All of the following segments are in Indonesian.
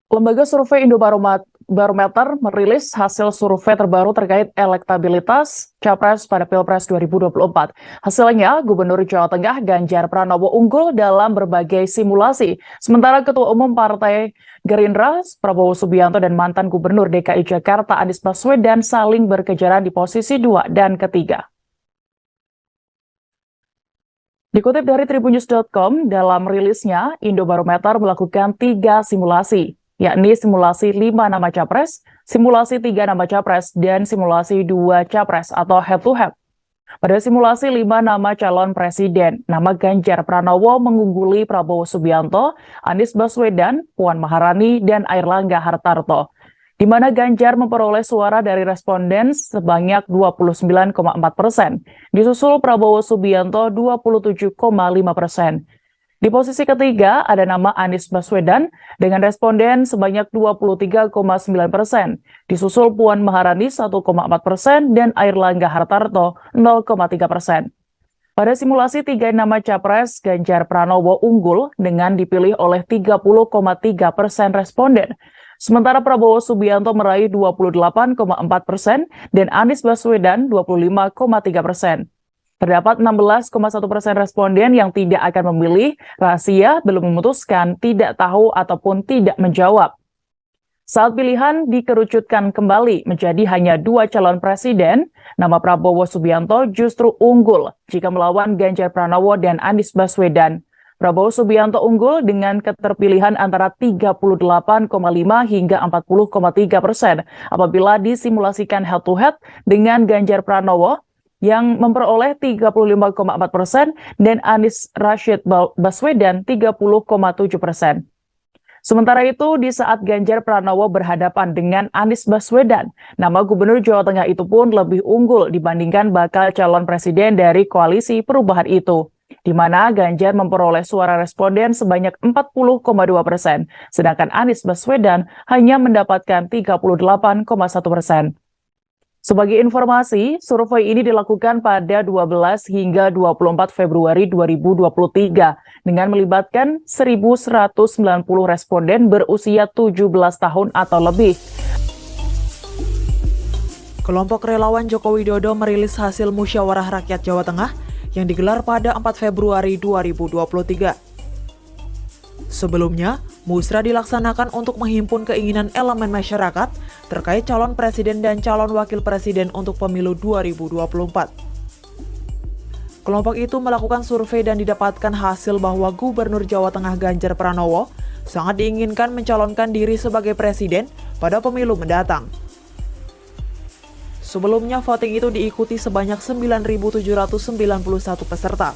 Lembaga survei Indobarometer merilis hasil survei terbaru terkait elektabilitas Capres pada Pilpres 2024. Hasilnya, Gubernur Jawa Tengah Ganjar Pranowo unggul dalam berbagai simulasi. Sementara Ketua Umum Partai Gerindra Prabowo Subianto dan mantan Gubernur DKI Jakarta Anies Baswedan saling berkejaran di posisi 2 dan ketiga. Dikutip dari tribunnews.com, dalam rilisnya, Indobarometer melakukan 3 simulasi, yakni simulasi 5 nama capres, simulasi 3 nama capres, dan simulasi 2 capres atau head-to-head. Pada simulasi 5 nama calon presiden, nama Ganjar Pranowo mengungguli Prabowo Subianto, Anies Baswedan, Puan Maharani, dan Airlangga Hartarto, di mana Ganjar memperoleh suara dari responden sebanyak 29,4%, disusul Prabowo Subianto 27,5%. Di posisi ketiga ada nama Anies Baswedan dengan responden sebanyak 23,9%, disusul Puan Maharani 1,4% dan Airlangga Hartarto 0,3%. Pada simulasi 3 nama capres, Ganjar Pranowo unggul dengan dipilih oleh 30,3% responden. Sementara Prabowo Subianto meraih 28,4% dan Anies Baswedan 25,3%. Terdapat 16,1% responden yang tidak akan memilih, rahasia, belum memutuskan, tidak tahu, ataupun tidak menjawab. Saat pilihan dikerucutkan kembali menjadi hanya 2 calon presiden, nama Prabowo Subianto justru unggul jika melawan Ganjar Pranowo dan Anies Baswedan. Prabowo Subianto unggul dengan keterpilihan antara 38,5 hingga 40,3% apabila disimulasikan head-to-head dengan Ganjar Pranowo yang memperoleh 35,4% dan Anies Rashid Baswedan 30,7%. Sementara itu, di saat Ganjar Pranowo berhadapan dengan Anies Baswedan, nama Gubernur Jawa Tengah itu pun lebih unggul dibandingkan bakal calon presiden dari koalisi perubahan itu, di mana Ganjar memperoleh suara responden sebanyak 40,2%, sedangkan Anies Baswedan hanya mendapatkan 38,1%. Sebagai informasi, survei ini dilakukan pada 12 hingga 24 Februari 2023 dengan melibatkan 1.190 responden berusia 17 tahun atau lebih. Kelompok relawan Joko Widodo merilis hasil musyawarah rakyat Jawa Tengah yang digelar pada 4 Februari 2023. Sebelumnya, musrah dilaksanakan untuk menghimpun keinginan elemen masyarakat terkait calon presiden dan calon wakil presiden untuk pemilu 2024. Kelompok itu melakukan survei dan didapatkan hasil bahwa Gubernur Jawa Tengah Ganjar Pranowo sangat diinginkan mencalonkan diri sebagai presiden pada pemilu mendatang. Sebelumnya, voting itu diikuti sebanyak 9.791 peserta.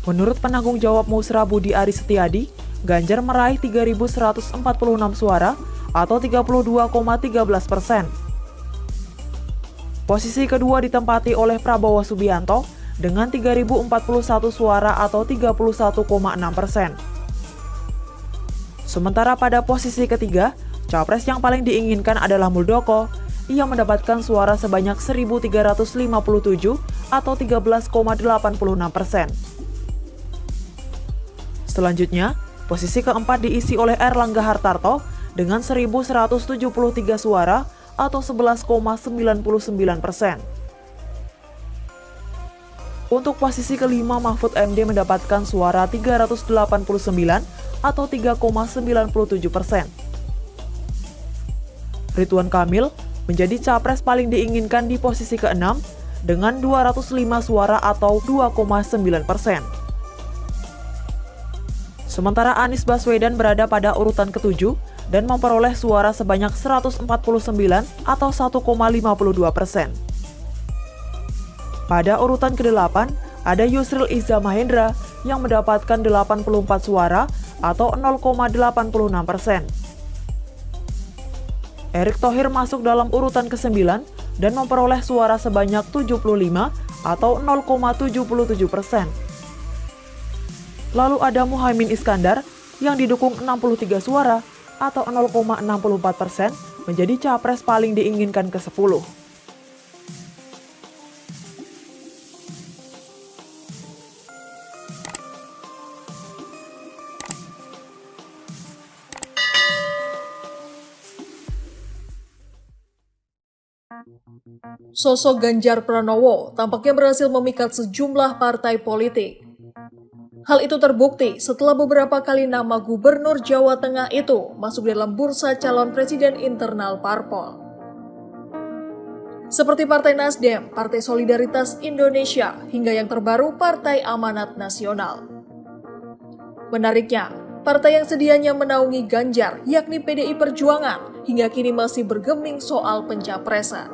Menurut penanggung jawab musrah Budi Aris Setiadi, Ganjar meraih 3.146 suara atau 32,13%. Posisi kedua ditempati oleh Prabowo Subianto dengan 3.041 suara atau 31,6%. Sementara pada posisi ketiga, capres yang paling diinginkan adalah Muldoko. Ia mendapatkan suara sebanyak 1.357 atau 13,86%. Selanjutnya, posisi keempat diisi oleh Airlangga Hartarto dengan 1.173 suara atau 11,99%. Untuk posisi kelima, Mahfud MD mendapatkan suara 389 atau 3,97%. Ridwan Kamil menjadi capres paling diinginkan di posisi keenam dengan 205 suara atau 2,9%. Sementara Anies Baswedan berada pada urutan ke-7 dan memperoleh suara sebanyak 149 atau 1,52%. Pada urutan ke-8, ada Yusril Iza Mahendra yang mendapatkan 84 suara atau 0,86%. Erick Thohir masuk dalam urutan ke-9 dan memperoleh suara sebanyak 75 atau 0,77%. Lalu ada Muhaimin Iskandar yang didukung 63 suara atau 0,64% menjadi capres paling diinginkan ke-10. Sosok Ganjar Pranowo tampaknya berhasil memikat sejumlah partai politik. Hal itu terbukti setelah beberapa kali nama Gubernur Jawa Tengah itu masuk dalam bursa calon presiden internal parpol. Seperti Partai Nasdem, Partai Solidaritas Indonesia, hingga yang terbaru Partai Amanat Nasional. Menariknya, partai yang sedianya menaungi Ganjar, yakni PDI Perjuangan, hingga kini masih bergeming soal pencapresan.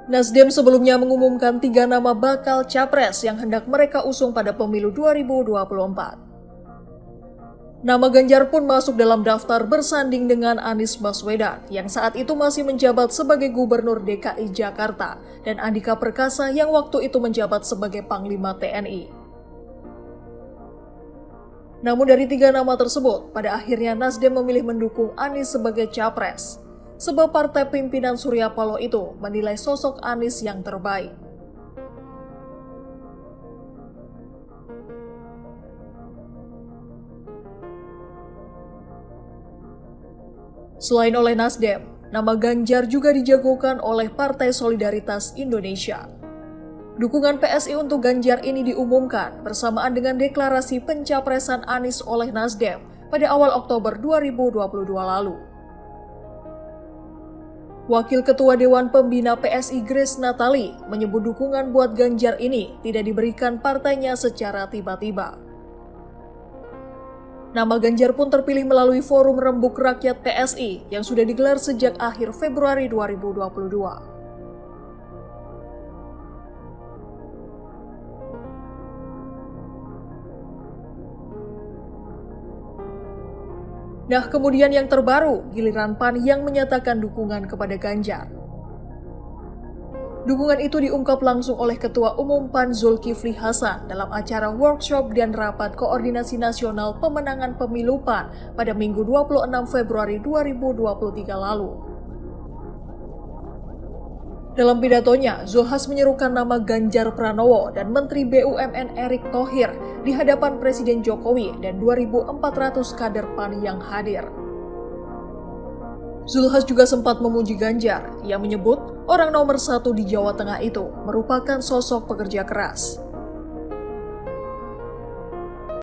Nasdem sebelumnya mengumumkan 3 nama bakal capres yang hendak mereka usung pada pemilu 2024. Nama Ganjar pun masuk dalam daftar bersanding dengan Anies Baswedan yang saat itu masih menjabat sebagai Gubernur DKI Jakarta dan Andika Perkasa yang waktu itu menjabat sebagai Panglima TNI. Namun dari 3 nama tersebut, pada akhirnya Nasdem memilih mendukung Anies sebagai capres. Sebab partai pimpinan Surya Paloh itu menilai sosok Anies yang terbaik. Selain oleh Nasdem, nama Ganjar juga dijagokan oleh Partai Solidaritas Indonesia. Dukungan PSI untuk Ganjar ini diumumkan bersamaan dengan deklarasi pencapresan Anies oleh Nasdem pada awal Oktober 2022 lalu. Wakil Ketua Dewan Pembina PSI Grace Natali menyebut dukungan buat Ganjar ini tidak diberikan partainya secara tiba-tiba. Nama Ganjar pun terpilih melalui Forum Rembuk Rakyat PSI yang sudah digelar sejak akhir Februari 2022. Nah, kemudian yang terbaru, giliran PAN yang menyatakan dukungan kepada Ganjar. Dukungan itu diungkap langsung oleh Ketua Umum PAN Zulkifli Hasan dalam acara workshop dan rapat koordinasi nasional pemenangan pemilu PAN pada Minggu 26 Februari 2023 lalu. Dalam pidatonya, Zulhas menyerukan nama Ganjar Pranowo dan Menteri BUMN Erick Thohir di hadapan Presiden Jokowi dan 2.400 kader PAN yang hadir. Zulhas juga sempat memuji Ganjar. Ia menyebut orang nomor 1 di Jawa Tengah itu merupakan sosok pekerja keras.